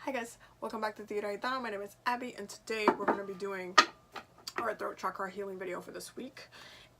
Hi guys, welcome back to Tira Aitana. My name is Abby and today we're going to be doing our throat chakra healing video for this week.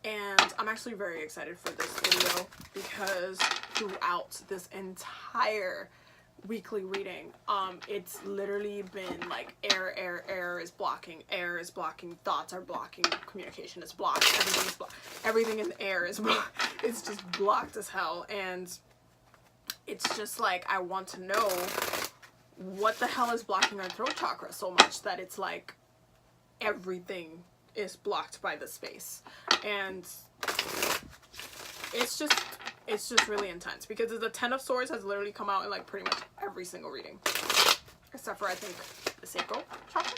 And I'm actually very excited for this video because throughout this entire weekly reading, it's literally been like air is blocking, thoughts are blocking, communication is blocked, everything is blocked, everything in the air is blocked. It's just blocked as hell, and it's just like I want to know what the hell is blocking our throat chakra so much that it's like everything is blocked by the space. And it's just really intense because the 10 of Swords has literally come out in like pretty much every single reading except for I think the sacral chakra,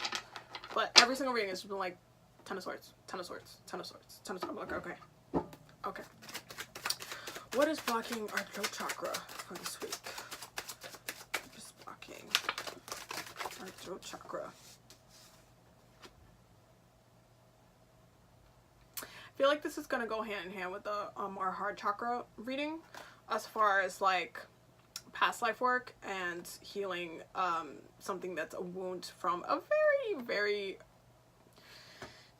but every single reading has been like 10 of Swords, 10 of Swords, 10 of Swords, 10 of Swords. I'm like, okay, what is blocking our throat chakra for this week? Our throat chakra. I feel like this is gonna go hand in hand with the our heart chakra reading, as far as like past life work and healing something that's a wound from a very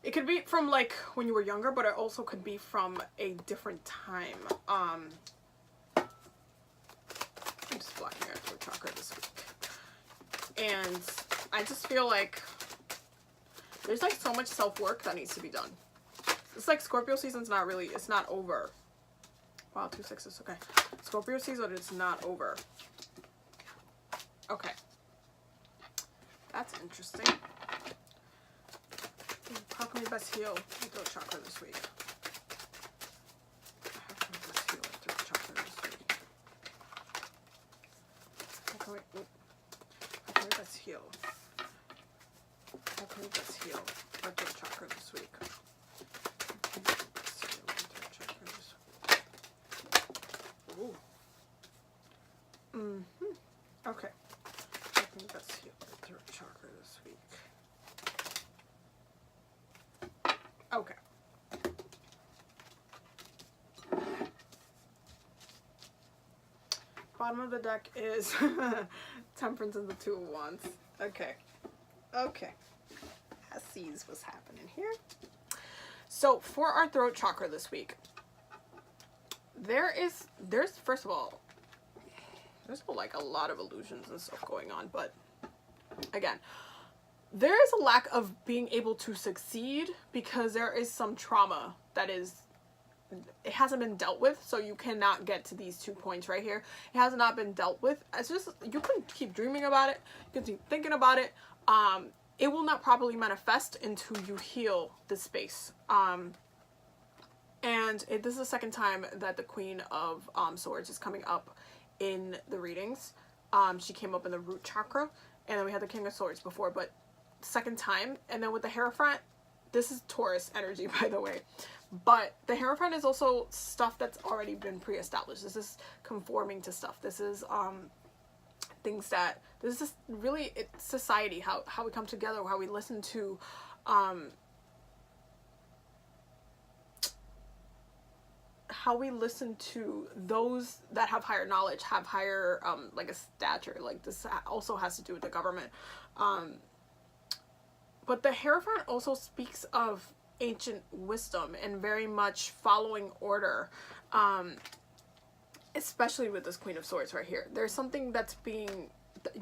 it could be from like when you were younger, but it also could be from a different time. I'm just blocking our throat chakra this week. And I just feel like there's like so much self-work that needs to be done. It's like Scorpio season's not really, it's not over. Wow, 2 6s, okay. Scorpio season is not over. Okay. That's interesting. How can we best heal the throat chakra this week? How can we best heal the throat chakra this week? How can we best heal? How can we best heal our throat chakra this week? Ooh. Okay. How can we best heal our throat chakra this week? Okay. Bottom of the deck is Temperance and the 2 of Wands. Okay. I see what's happening here. So for our throat chakra this week, there's first of all, there's like a lot of illusions and stuff going on, but again, there is a lack of being able to succeed because there is some trauma that is, it hasn't been dealt with, so you cannot get to these 2 points right here. It has not been dealt with. It's just, you can keep dreaming about it, you can keep thinking about it. It will not properly manifest until you heal the space. And this is the second time that the Queen of Swords is coming up in the readings. She came up in the root chakra, and then we had the King of Swords before, but second time. And then with the Hierophant, this is Taurus energy, by the way, but the Hierophant is also stuff that's already been pre-established. This is conforming to stuff. This is things that, this is really, it's society, how we come together, how we listen to those that have higher knowledge, have higher like a stature. Like this also has to do with the government, but the Hierophant also speaks of ancient wisdom and very much following order, especially with this Queen of Swords right here. There's something that's being,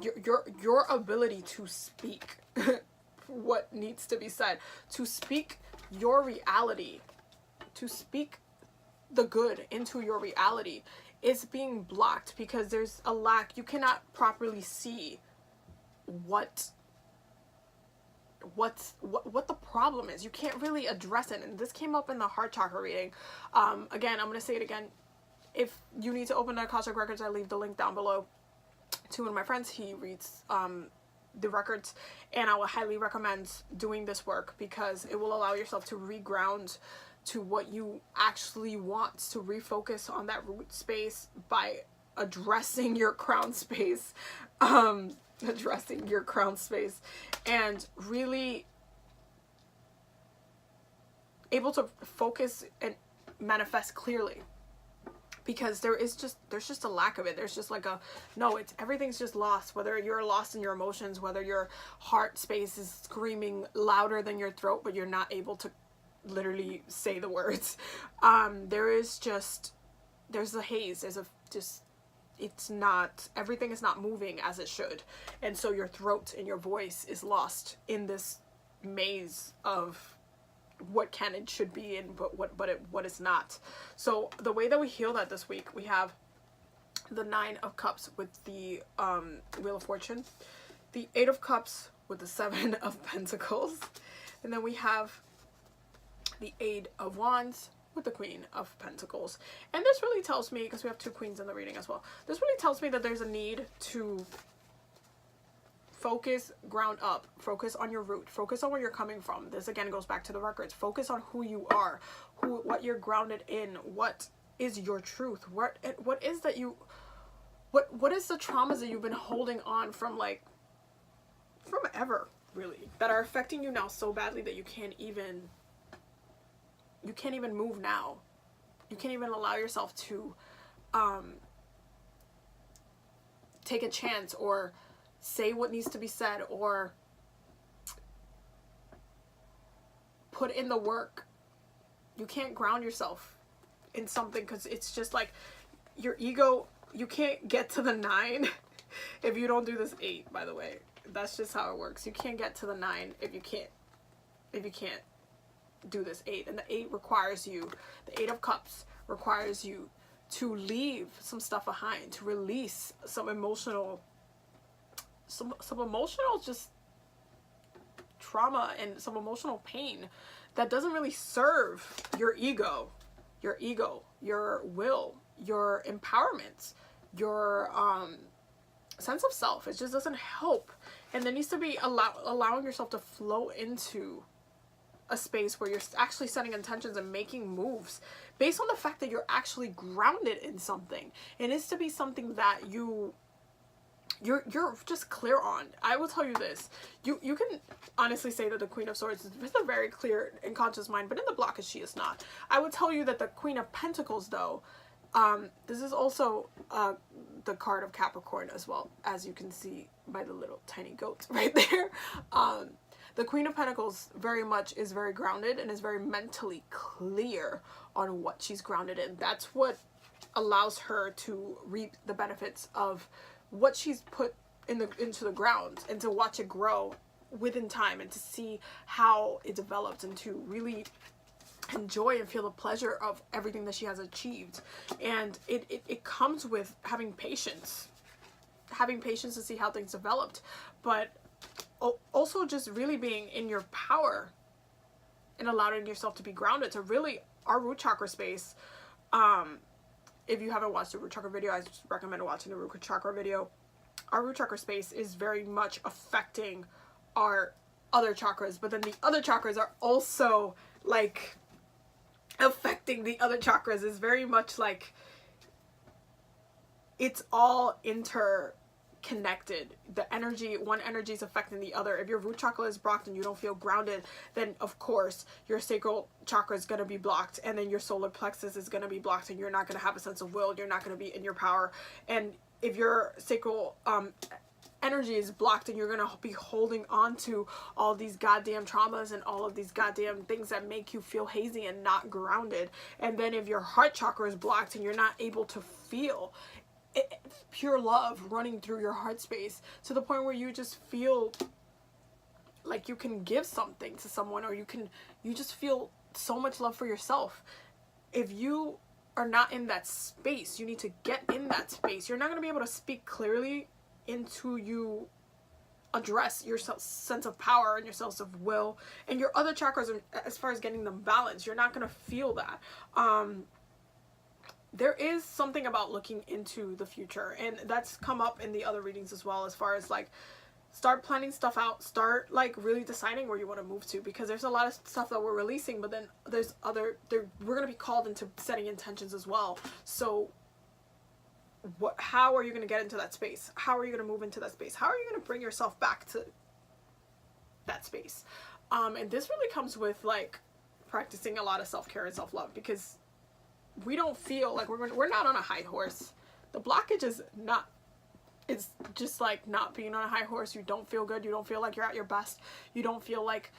your ability to speak what needs to be said, to speak your reality, to speak the good into your reality, is being blocked because there's a lack. You cannot properly see what the problem is. You can't really address it, and this came up in the heart chakra reading. Again, I'm going to say it again. If you need to open the Akashic records, I leave the link down below to one of my friends. He reads the records, and I would highly recommend doing this work because it will allow yourself to reground to what you actually want, to refocus on that root space by addressing your crown space, and really able to focus and manifest clearly. because there's just a lack of it. There's just like a, no, it's, everything's just lost, whether you're lost in your emotions, whether your heart space is screaming louder than your throat, but you're not able to literally say the words. There's a haze, there's a, just, it's not, everything is not moving as it should. And so your throat and your voice is lost in this maze of what can and should be and what it's not. So the way that we heal that this week, we have the 9 of Cups with the Wheel of Fortune, the 8 of Cups with the 7 of Pentacles, and then we have the 8 of Wands with the Queen of Pentacles. And this really tells me, because we have 2 queens in the reading as well, this really tells me that there's a need to focus, ground up, focus on your root, focus on where you're coming from. This again goes back to the records. Focus on who you are, what you're grounded in, what is your truth, what is that you, what is the traumas that you've been holding on from, like, from ever, really, that are affecting you now so badly that you can't even move now. You can't even allow yourself to take a chance or say what needs to be said or put in the work. You can't ground yourself in something because it's just like your ego. You can't get to the 9 if you don't do this 8, by the way. That's just how it works. You can't get to the 9 if you can't do this 8. And the 8 requires you, the 8 of Cups requires you to leave some stuff behind, to release some emotional just trauma and some emotional pain that doesn't really serve your ego, your will, your empowerment, your sense of self. It just doesn't help. And there needs to be allowing yourself to flow into a space where you're actually setting intentions and making moves based on the fact that you're actually grounded in something. It needs to be something that you're just clear on. I will tell you this. You can honestly say that the Queen of Swords is a very clear and conscious mind, but in the blockage she is not. I would tell you that the Queen of Pentacles, though, this is also the card of Capricorn as well, as you can see by the little tiny goats right there. The Queen of Pentacles is very grounded and is very mentally clear on what she's grounded in. That's what allows her to reap the benefits of what she's put into the ground, and to watch it grow within time, and to see how it develops, and to really enjoy and feel the pleasure of everything that she has achieved. And it comes with having patience to see how things developed, but also just really being in your power and allowing yourself to be grounded, to really, our root chakra space. If you haven't watched the root chakra video, I just recommend watching the root chakra video. Our root chakra space is very much affecting our other chakras, but then the other chakras are also like affecting the other chakras. Is very much like it's all interconnected. The energy, one energy is affecting the other. If your root chakra is blocked and you don't feel grounded, then of course your sacral chakra is going to be blocked, and then your solar plexus is going to be blocked, and you're not going to have a sense of will. You're not going to be in your power. And if your sacral energy is blocked, and you're going to be holding on to all these goddamn traumas and all of these goddamn things that make you feel hazy and not grounded. And then if your heart chakra is blocked and you're not able to feel pure love running through your heart space to the point where you just feel like you can give something to someone, or you just feel so much love for yourself. If you are not in that space, you need to get in that space. You're not going to be able to speak clearly until you address your sense of power and your sense of will and your other chakras. As far as getting them balanced, you're not going to feel that. There is something about looking into the future, and that's come up in the other readings as well, as far as like start planning stuff out, start like really deciding where you want to move to, because there's a lot of stuff that we're releasing, but then there's we're going to be called into setting intentions as well. So how are you going to get into that space? How are you going to move into that space? How are you going to bring yourself back to that space? And this really comes with like practicing a lot of self-care and self-love, because we don't feel like we're not on a high horse. The blockage is not, it's just like not being on a high horse. You don't feel good. You don't feel like you're at your best. You don't feel like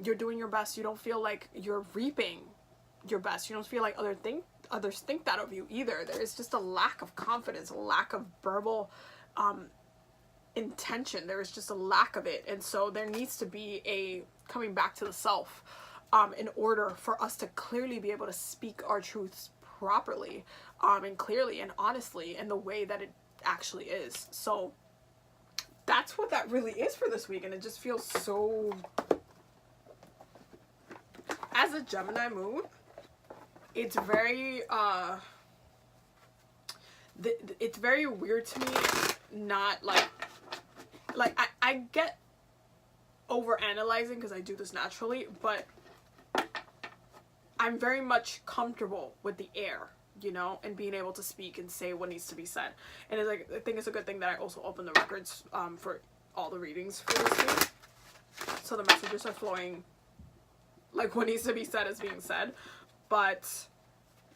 you're doing your best. You don't feel like you're reaping your best. You don't feel like others think that of you either. There is just a lack of confidence, a lack of verbal intention. There is just a lack of it. And so there needs to be a coming back to the self in order for us to clearly be able to speak our truths properly and clearly and honestly in the way that it actually is. So that's what that really is for this week. And it just feels so, as a Gemini moon, it's very it's very weird to me, not like I get over analyzing because I do this naturally, but I'm very much comfortable with the air, you know, and being able to speak and say what needs to be said. And it's like, I think it's a good thing that I also open the records for all the readings for this week, so the messages are flowing like what needs to be said is being said. But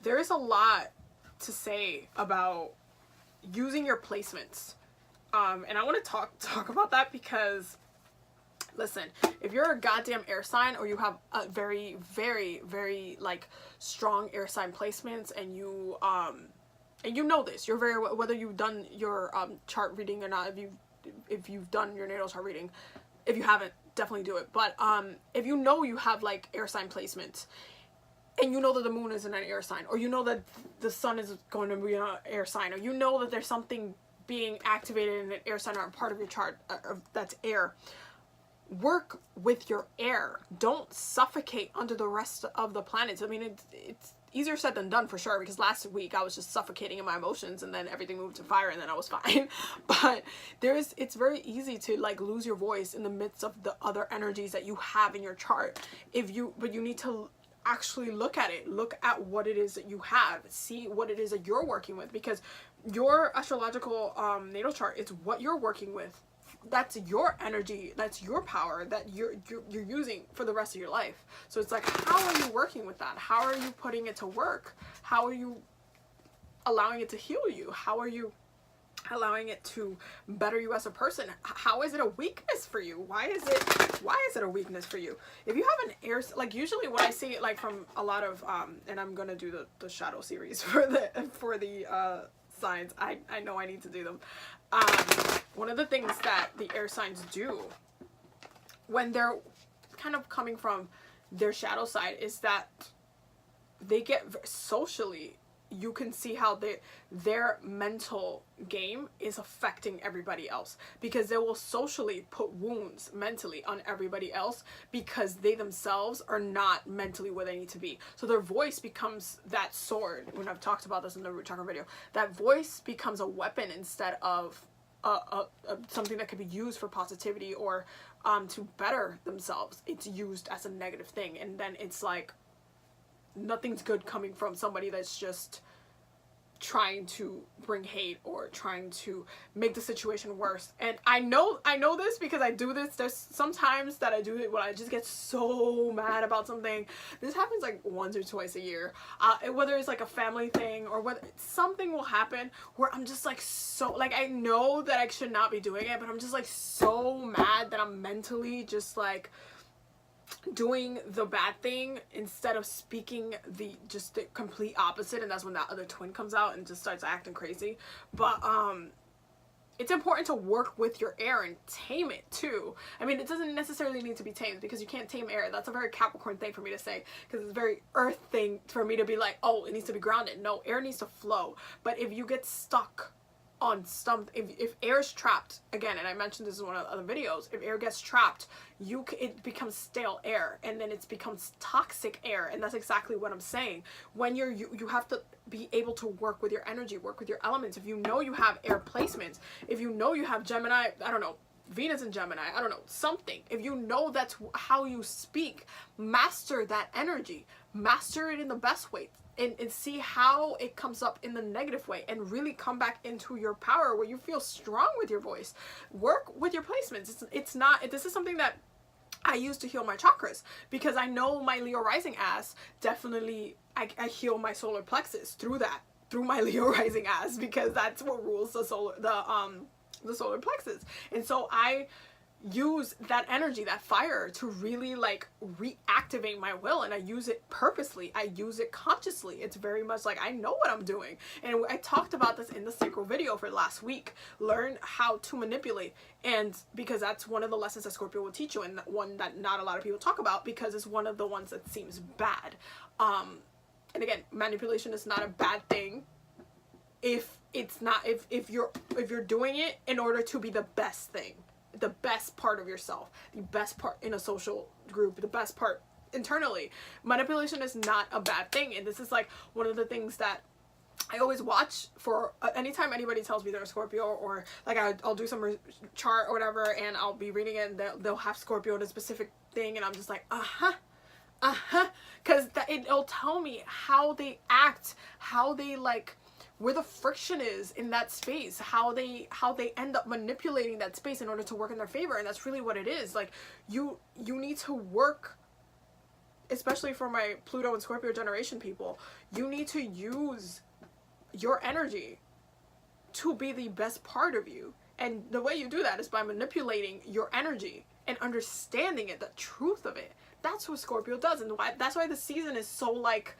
there is a lot to say about using your placements, and I want to talk about that because, listen, if you're a goddamn air sign, or you have a very, very, very like strong air sign placements, and you know this, you're very, whether you've done your chart reading or not, if you've done your natal chart reading, if you haven't, definitely do it. But if you know you have like air sign placements, and you know that the moon is in an air sign, or you know that the sun is going to be in an air sign, or you know that there's something being activated in an air sign or a part of your chart that's air, work with your air. Don't suffocate under the rest of the planets. I mean, it's easier said than done for sure, because last week I was just suffocating in my emotions, and then everything moved to fire, and then I was fine. But it's very easy to like lose your voice in the midst of the other energies that you have in your chart. But you need to actually look at it, look at what it is that you have, see what it is that you're working with, because your astrological natal chart is what you're working with. That's your energy, that's your power that you're using for the rest of your life. So it's like, how are you working with that? How are you putting it to work? How are you allowing it to heal you? How are you allowing it to better you as a person? How is it a weakness for you? Why is it a weakness for you? If you have an air, like usually when I see it, like from a lot of and I'm gonna do the shadow series for the signs. I know I need to do them. One of the things that the air signs do when they're kind of coming from their shadow side is that they get socially, you can see how their mental game is affecting everybody else, because they will socially put wounds mentally on everybody else because they themselves are not mentally where they need to be. So their voice becomes that sword. When I've talked about this in the root chakra video, that voice becomes a weapon instead of something that could be used for positivity or to better themselves. It's used as a negative thing, and then it's like nothing's good coming from somebody that's just trying to bring hate or trying to make the situation worse. And I know this because I do this. There's sometimes that I do it when I just get so mad about something. This happens like once or twice a year, whether it's like a family thing or whether something will happen where I'm just like so, like, I know that I should not be doing it, but I'm just like so mad that I'm mentally just like doing the bad thing instead of speaking the complete opposite. And that's when that other twin comes out and just starts acting crazy. But it's important to work with your air and tame it too. I mean, it doesn't necessarily need to be tamed, because you can't tame air. That's a very Capricorn thing for me to say, because it's a very earth thing for me to be like, oh, it needs to be grounded. No, air needs to flow. But if you get stuck on something, if air is trapped, again, and I mentioned this in one of the other videos, if air gets trapped, it becomes stale air, and then it becomes toxic air. And that's exactly what I'm saying. When you have to be able to work with your energy, work with your elements. If you know you have air placements, if you know you have Gemini, I don't know, Venus in Gemini, I don't know, something. If you know that's how you speak, master that energy, master it in the best way. And see how it comes up in the negative way, and really come back into your power where you feel strong with your voice. Work with your placements. It's not, this is something that I use to heal my chakras, because I know my Leo rising ass definitely, I heal my solar plexus through that, through my Leo rising ass, because that's what rules the solar plexus. And so I use that energy, that fire, to really like reactivate my will, and I use it purposely. I use it consciously. It's very much like I know what I'm doing, and I talked about this in the sacral video for last week. Learn how to manipulate, and because that's one of the lessons that Scorpio will teach you, and one that not a lot of people talk about, because it's one of the ones that seems bad. And again, manipulation is not a bad thing if it's not, if you're doing it in order to be the best thing, the best part of yourself, the best part in a social group, the best part internally. Manipulation is not a bad thing. And this is like one of the things that I always watch for. Anytime anybody tells me they're a Scorpio, or like I'll do some chart or whatever, and I'll be reading it, and they'll have Scorpio in a specific thing, and I'm just like, because it'll tell me how they act, how they like, where the friction is in that space, how they end up manipulating that space in order to work in their favor. And that's really what it is. Like, you need to work, especially for my Pluto and Scorpio generation people, you need to use your energy to be the best part of you. And the way you do that is by manipulating your energy and understanding it, the truth of it. That's what Scorpio does. And that's why the season is so like,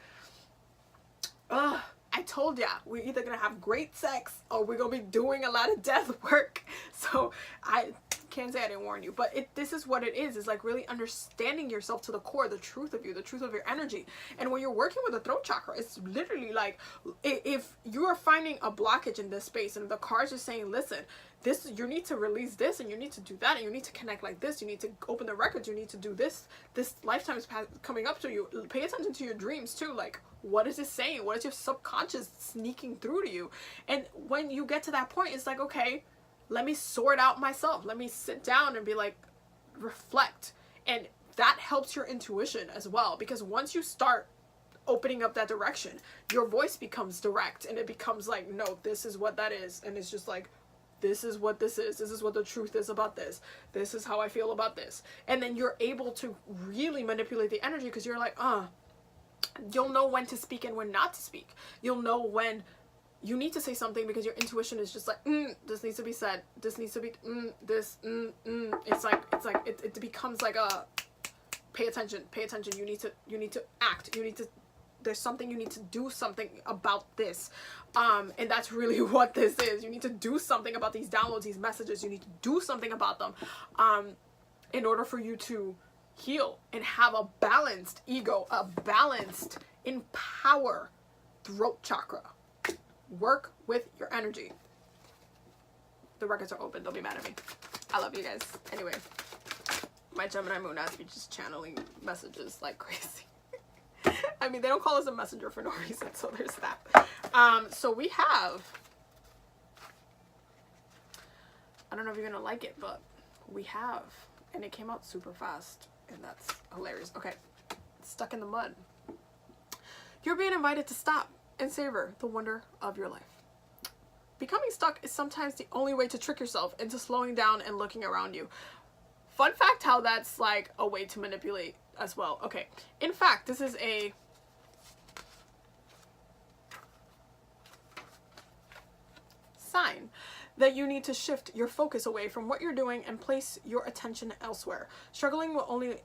I told ya, we're either gonna have great sex or we're gonna be doing a lot of death work. So I can't say I didn't warn you, but this is what it is like really understanding yourself to the core, the truth of you, the truth of your energy. And when you're working with the throat chakra, it's literally like, if you are finding a blockage in this space and the cards are saying, listen, this, you need to release this, and you need to do that, and you need to connect like this, you need to open the records, you need to do this lifetime is coming up to you. Pay attention to your dreams too. Like, what is it saying? What is your subconscious sneaking through to you? And when you get to that point, it's like, okay, let me sort out myself. Let me sit down and be like, reflect. And that helps your intuition as well, because once you start opening up that direction, your voice becomes direct, and it becomes like, no, this is what that is. And it's just like, this is what this is. This is what the truth is about this. This is how I feel about this. And then you're able to really manipulate the energy, because you're like, you'll know when to speak and when not to speak. You'll know when you need to say something, because your intuition is just like, this needs to be said. This needs to be, It's like, it becomes like a, pay attention. You need to act. There's something, you need to do something about this. And that's really what this is. You need to do something about these downloads, these messages. You need to do something about them in order for you to heal and have a balanced ego, a balanced, empower throat chakra. Work with your energy. The records are open. Don't be mad at me. I love you guys. Anyway, my Gemini moon has me just channeling messages like crazy. I mean, they don't call us a messenger for no reason, so there's that. So we have, I don't know if you're gonna like it, but we have, and it came out super fast, and that's hilarious. Okay, stuck in the mud. You're being invited to stop and savor the wonder of your life. Becoming stuck is sometimes the only way to trick yourself into slowing down and looking around you. Fun fact how that's like a way to manipulate as well. Okay, in fact, this is a sign that you need to shift your focus away from what you're doing and place your attention elsewhere. Struggling will only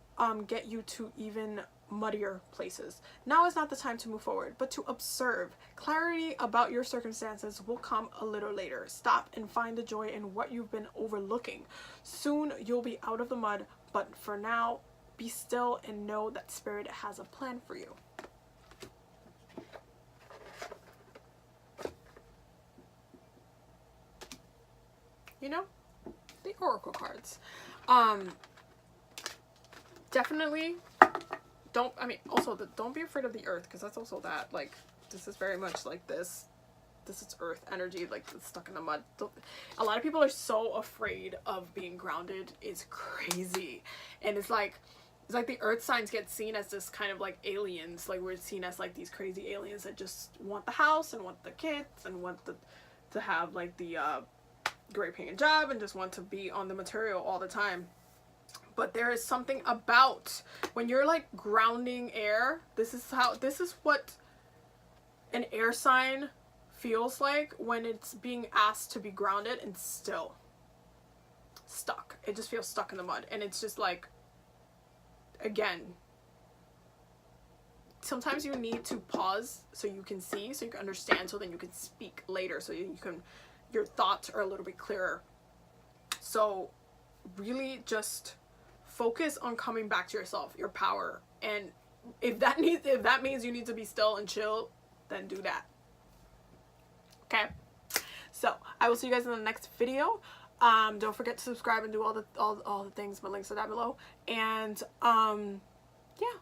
get you to even muddier places. Now is not the time to move forward, but to observe. Clarity about your circumstances will come a little later. Stop and find the joy in what you've been overlooking. Soon you'll be out of the mud, but for now, be still and know that Spirit has a plan for you. You know, the Oracle cards. Definitely don't be afraid of the earth, because that's also that, like, this is very much like this is earth energy, like it's stuck in the mud. A lot of people are so afraid of being grounded. It's crazy. And it's like the earth signs get seen as this kind of like aliens, like we're seen as like these crazy aliens that just want the house and want the kids and want to have like the great paying job and just want to be on the material all the time. But there is something about when you're like grounding air, this is what an air sign feels like when it's being asked to be grounded and still stuck. It just feels stuck in the mud. And it's just like, again, sometimes you need to pause so you can see, so you can understand, so then you can speak later, so your thoughts are a little bit clearer. So really just focus on coming back to yourself, your power. And if that means you need to be still and chill, then do that. Okay? So I will see you guys in the next video. Don't forget to subscribe and do all the things. My links are down below. And yeah.